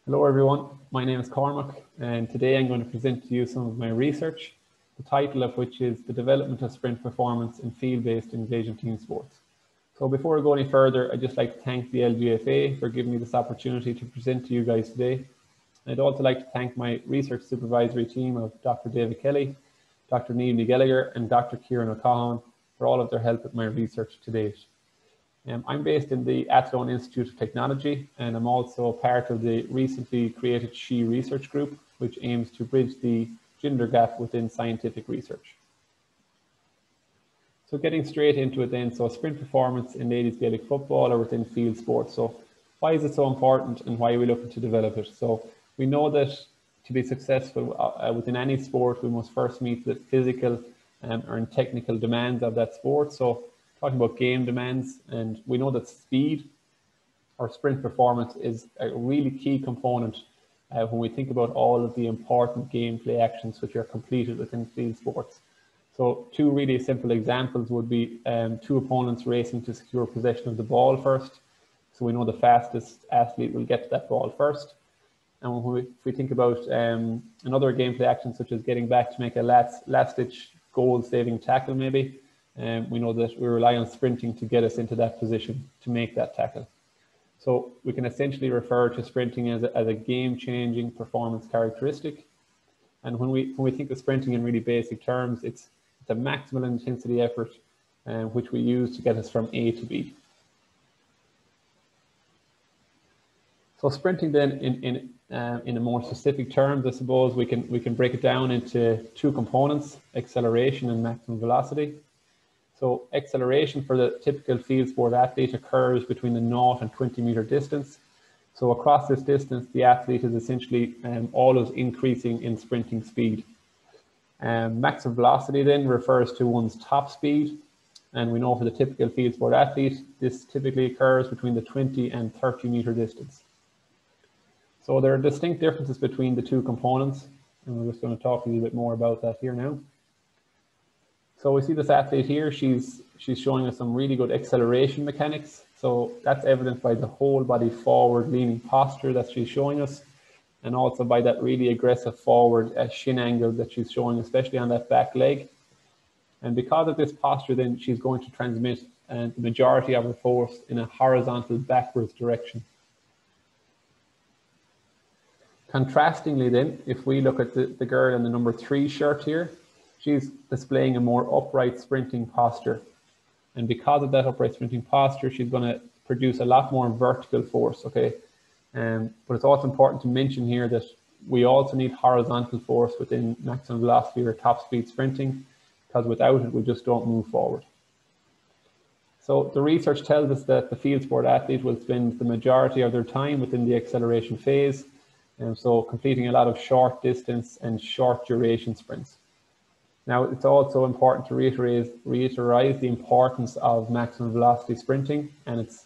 Hello everyone, my name is Cormac and today I'm going to present to you some of my research, the title of which is The Development of Sprint Performance in Field-Based Engaging Team Sports. So before we go any further, I'd just like to thank the LGFA for giving me this opportunity to present to you guys today. I'd also like to thank my research supervisory team of Dr. David Kelly, Dr. Niamh Gallagher and Dr. Ciarán Ó Catháin for all of their help with my research to date. I'm based in the Athlone Institute of Technology and I'm also part of the recently created SHE research group, which aims to bridge the gender gap within scientific research. So getting straight into it then, so sprint performance in ladies Gaelic football or within field sports. So why is it so important and why are we looking to develop it? So we know that to be successful within any sport, we must first meet the physical and technical demands of that sport. So talking about game demands, and we know that speed or sprint performance is a really key component when we think about all of the important gameplay actions which are completed within field sports. So two really simple examples would be two opponents racing to secure possession of the ball first. So we know the fastest athlete will get to that ball first. And if we think about another gameplay action such as getting back to make a last-ditch goal-saving tackle maybe, we know that we rely on sprinting to get us into that position to make that tackle. So we can essentially refer to sprinting as a game-changing performance characteristic. And when we think of sprinting in really basic terms, it's a maximal intensity effort which we use to get us from A to B. So sprinting then in a more specific terms, I suppose we can break it down into two components, acceleration and maximum velocity. So acceleration for the typical field sport athlete occurs between the 0 and 20 meter distance. So across this distance, the athlete is essentially always increasing in sprinting speed. Maximum velocity then refers to one's top speed. And we know for the typical field sport athlete, this typically occurs between the 20 and 30 meter distance. So there are distinct differences between the two components. And we're just going to talk a little bit more about that here now. So we see this athlete here, she's showing us some really good acceleration mechanics. So that's evidenced by the whole body forward leaning posture that she's showing us. And also by that really aggressive forward shin angle that she's showing, especially on that back leg. And because of this posture, then she's going to transmit the majority of her force in a horizontal backwards direction. Contrastingly then, if we look at the girl in the number 3 shirt here, she's displaying a more upright sprinting posture. And because of that upright sprinting posture, she's going to produce a lot more vertical force, okay? But it's also important to mention here that we also need horizontal force within maximum velocity or top speed sprinting, because without it, we just don't move forward. So the research tells us that the field sport athlete will spend the majority of their time within the acceleration phase, and so completing a lot of short distance and short duration sprints. Now, it's also important to reiterate the importance of maximum velocity sprinting and its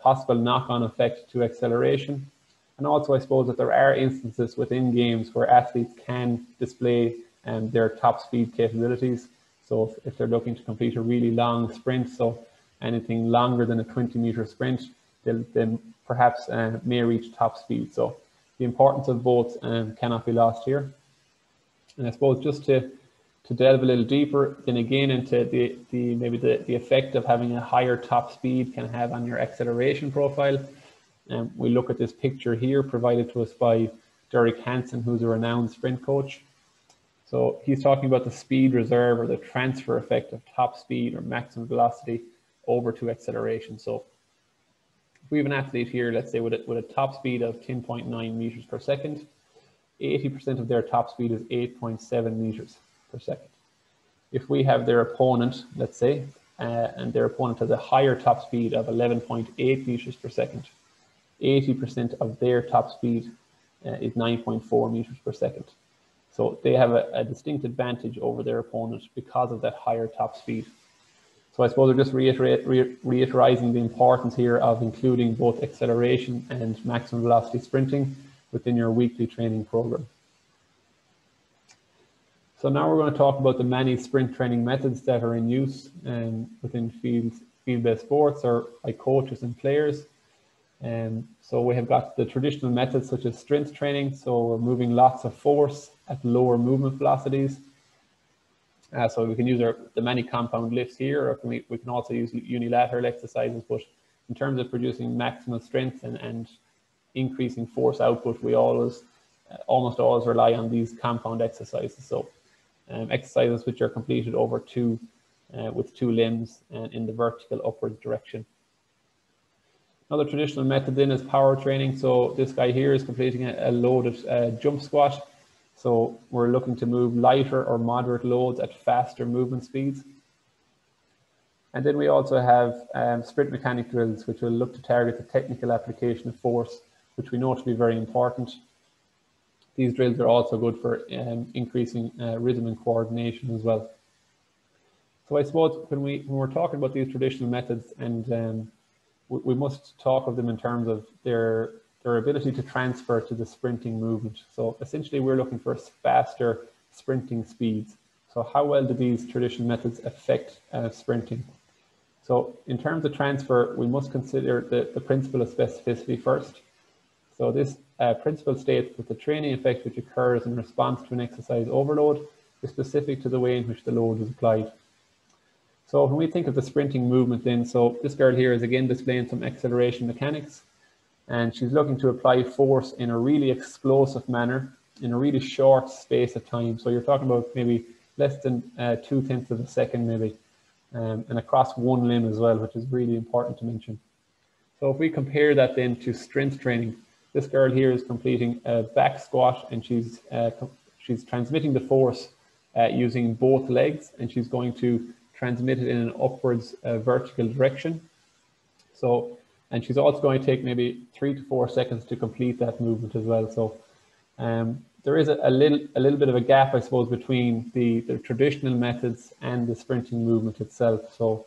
possible knock-on effect to acceleration. And also, I suppose that there are instances within games where athletes can display their top speed capabilities. So if they're looking to complete a really long sprint, so anything longer than a 20 meter sprint, they perhaps may reach top speed. So the importance of both cannot be lost here. And I suppose just to delve a little deeper, then again into maybe the effect of having a higher top speed can have on your acceleration profile. We look at this picture here provided to us by Derek Hansen, who's a renowned sprint coach. So he's talking about the speed reserve or the transfer effect of top speed or maximum velocity over to acceleration. So if we have an athlete here, let's say with a top speed of 10.9 meters per second, 80% of their top speed is 8.7 meters per second. If we have their opponent, let's say, and their opponent has a higher top speed of 11.8 meters per second, 80% of their top speed is 9.4 meters per second. So they have a distinct advantage over their opponent because of that higher top speed. So I suppose we're just reiterating the importance here of including both acceleration and maximum velocity sprinting within your weekly training program. So now we're going to talk about the many sprint training methods that are in use within field-based sports or by coaches and players. So we have got the traditional methods such as strength training. So we're moving lots of force at lower movement velocities. So we can use the many compound lifts here, or we can also use unilateral exercises. But in terms of producing maximal strength and increasing force output, we almost always rely on these compound exercises. So exercises which are completed over with two limbs and in the vertical upward direction. Another traditional method then is power training. So this guy here is completing a loaded jump squat. So we're looking to move lighter or moderate loads at faster movement speeds. And then we also have sprint mechanic drills, which will look to target the technical application of force, which we know to be very important. These drills are also good for increasing rhythm and coordination as well. So I suppose when we're talking about these traditional methods, and we must talk of them in terms of their ability to transfer to the sprinting movement. So essentially we're looking for faster sprinting speeds. So how well do these traditional methods affect sprinting? So in terms of transfer, we must consider the principle of specificity first. So this principle states that the training effect which occurs in response to an exercise overload is specific to the way in which the load is applied. So when we think of the sprinting movement then, so this girl here is again displaying some acceleration mechanics, and she's looking to apply force in a really explosive manner in a really short space of time. So you're talking about maybe less than 0.2 of a second maybe, and across one limb as well, which is really important to mention. So if we compare that then to strength training, this girl here is completing a back squat, and she's transmitting the force using both legs, and she's going to transmit it in an upwards vertical direction. So, and she's also going to take maybe 3 to 4 seconds to complete that movement as well. So there is a little bit of a gap, I suppose, between the traditional methods and the sprinting movement itself. So,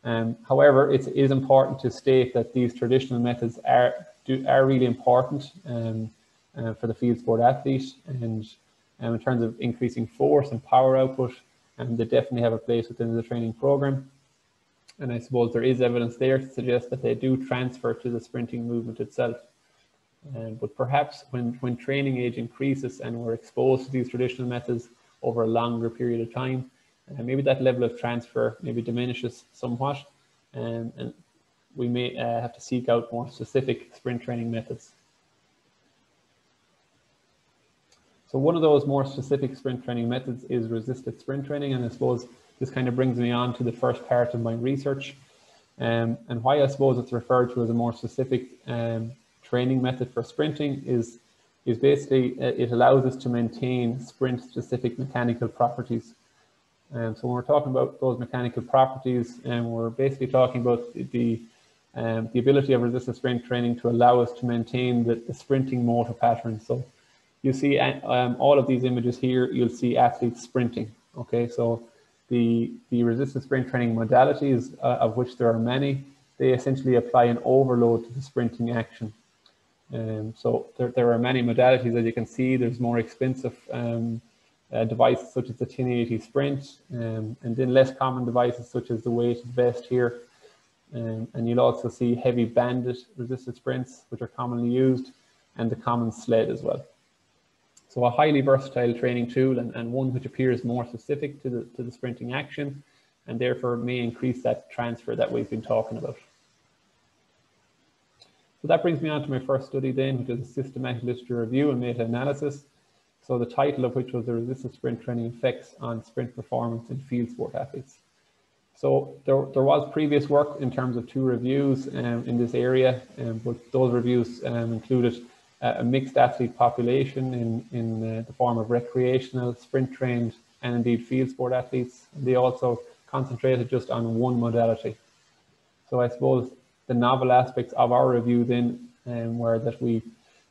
however, it is important to state that these traditional methods are really important for the field sport athlete, and in terms of increasing force and power output, and they definitely have a place within the training program. And I suppose there is evidence there to suggest that they do transfer to the sprinting movement itself. But perhaps when training age increases and we're exposed to these traditional methods over a longer period of time, maybe that level of transfer maybe diminishes somewhat, and we may have to seek out more specific sprint training methods. So one of those more specific sprint training methods is resisted sprint training, and I suppose this kind of brings me on to the first part of my research, and why I suppose it's referred to as a more specific training method for sprinting is basically it allows us to maintain sprint-specific mechanical properties. So when we're talking about those mechanical properties, we're basically talking about the ability of resisted sprint training to allow us to maintain the sprinting motor pattern. So you see all of these images here, you'll see athletes sprinting. Okay, so the resisted sprint training modalities, of which there are many, they essentially apply an overload to the sprinting action. So there are many modalities, as you can see. There's more expensive devices such as the 1080 sprint, and then less common devices such as the weighted vest here. And you'll also see heavy banded resisted sprints, which are commonly used, and the common sled as well. So a highly versatile training tool, and one which appears more specific to the sprinting action, and therefore may increase that transfer that we've been talking about. So that brings me on to my first study then, which is a systematic literature review and meta-analysis. So the title of which was the resisted sprint training effects on sprint performance in field sport athletes. So there was previous work in terms of 2 reviews in this area, but those reviews included a mixed athlete population in the form of recreational, sprint trained, and indeed field sport athletes. They also concentrated just on one modality. So I suppose the novel aspects of our review then were that we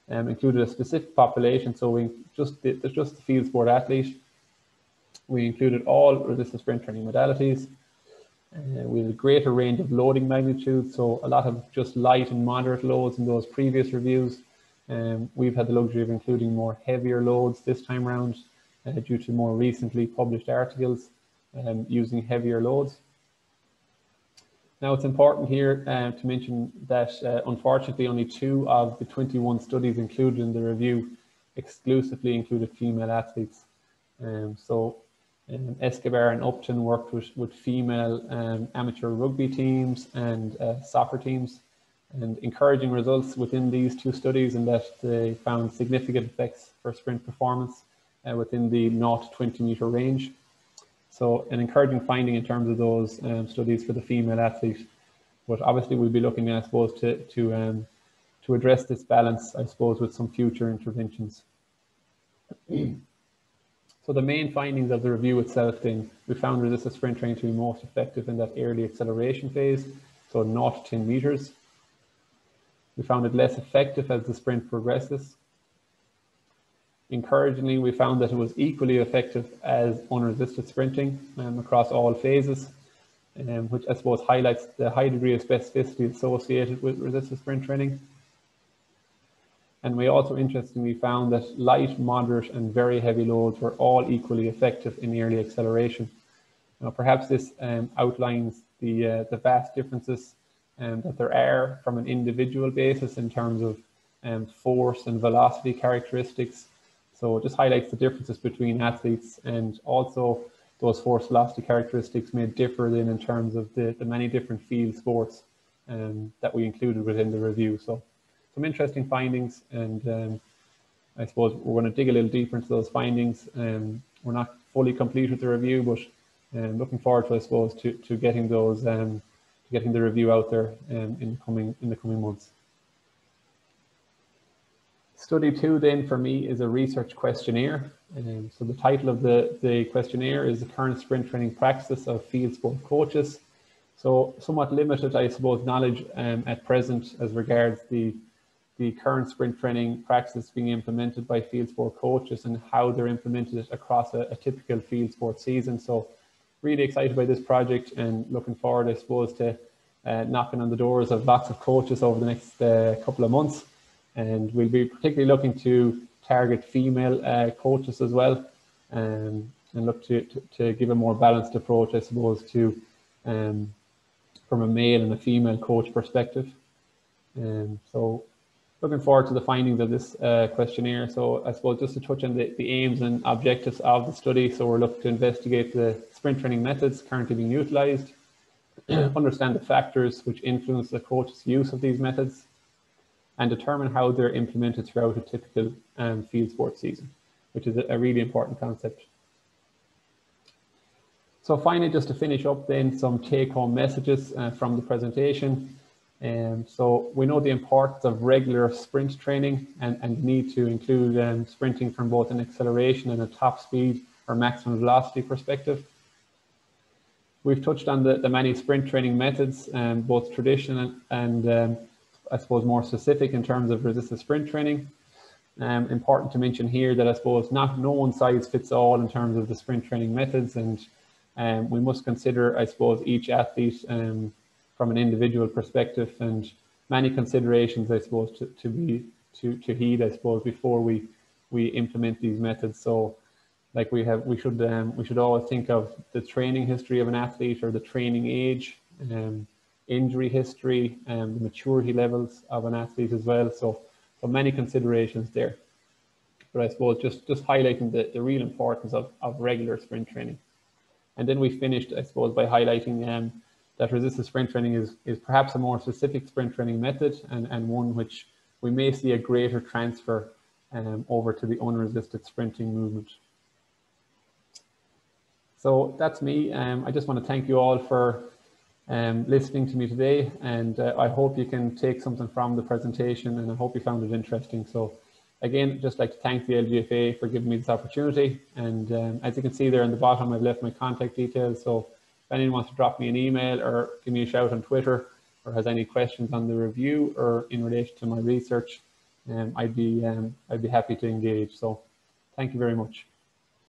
included a specific population. So we just the field sport athlete. We included all resisted sprint training modalities. We had a greater range of loading magnitudes, so a lot of just light and moderate loads in those previous reviews. We've had the luxury of including more heavier loads this time around due to more recently published articles using heavier loads. Now, it's important here to mention that unfortunately only 2 of the 21 studies included in the review exclusively included female athletes. Escobar and Upton worked with female amateur rugby teams and soccer teams, and encouraging results within these 2 studies, in that they found significant effects for sprint performance within the 0 to 20 meter range. So an encouraging finding in terms of those studies for the female athlete. But obviously we'll be looking, I suppose, to address this balance, I suppose, with some future interventions. So the main findings of the review itself, then, we found resisted sprint training to be most effective in that early acceleration phase, so 0 to 10 meters. We found it less effective as the sprint progresses. Encouragingly, we found that it was equally effective as unresisted sprinting across all phases, which I suppose highlights the high degree of specificity associated with resisted sprint training. And we also interestingly found that light, moderate, and very heavy loads were all equally effective in early acceleration. Now, perhaps this outlines the vast differences that there are from an individual basis in terms of force and velocity characteristics. So it just highlights the differences between athletes, and also those force velocity characteristics may differ then in terms of the many different field sports that we included within the review. So some interesting findings, and I suppose we're going to dig a little deeper into those findings. We're not fully complete with the review, but looking forward to, I suppose, to getting those, getting the review out there in the coming months. Study 2 then for me is a research questionnaire. So the title of the questionnaire is the current sprint training practice of field sport coaches. So somewhat limited, I suppose, knowledge at present as regards the current sprint training practices being implemented by field sport coaches and how they're implemented across a typical field sport season. So really excited by this project and looking forward, I suppose, to knocking on the doors of lots of coaches over the next couple of months. And we'll be particularly looking to target female coaches as well, and look to give a more balanced approach, I suppose, to from a male and a female coach perspective. So looking forward to the findings of this questionnaire. So I suppose just to touch on the aims and objectives of the study. So we're looking to investigate the sprint training methods currently being utilised, understand the factors which influence the coach's use of these methods, and determine how they're implemented throughout a typical field sports season, which is a really important concept. So finally, just to finish up then, some take-home messages from the presentation. So we know the importance of regular sprint training and need to include sprinting from both an acceleration and a top speed or maximum velocity perspective. We've touched on the many sprint training methods, both traditional and I suppose more specific in terms of resisted sprint training. Important to mention here that I suppose no one size fits all in terms of the sprint training methods, and we must consider, I suppose, each athlete from an individual perspective, and many considerations, I suppose, to heed, I suppose, before we implement these methods. So like we should always think of the training history of an athlete, or the training age, injury history, the maturity levels of an athlete as well. So many considerations there. But I suppose just highlighting the real importance of regular sprint training. And then we finished, I suppose, by highlighting that resisted sprint training is perhaps a more specific sprint training method, and one which we may see a greater transfer over to the unresisted sprinting movement. So that's me. I just want to thank you all for listening to me today, and I hope you can take something from the presentation, and I hope you found it interesting. So again, just like to thank the LGFA for giving me this opportunity, and as you can see there in the bottom, I've left my contact details. So if anyone wants to drop me an email or give me a shout on Twitter, or has any questions on the review or in relation to my research, I'd be happy to engage. So thank you very much.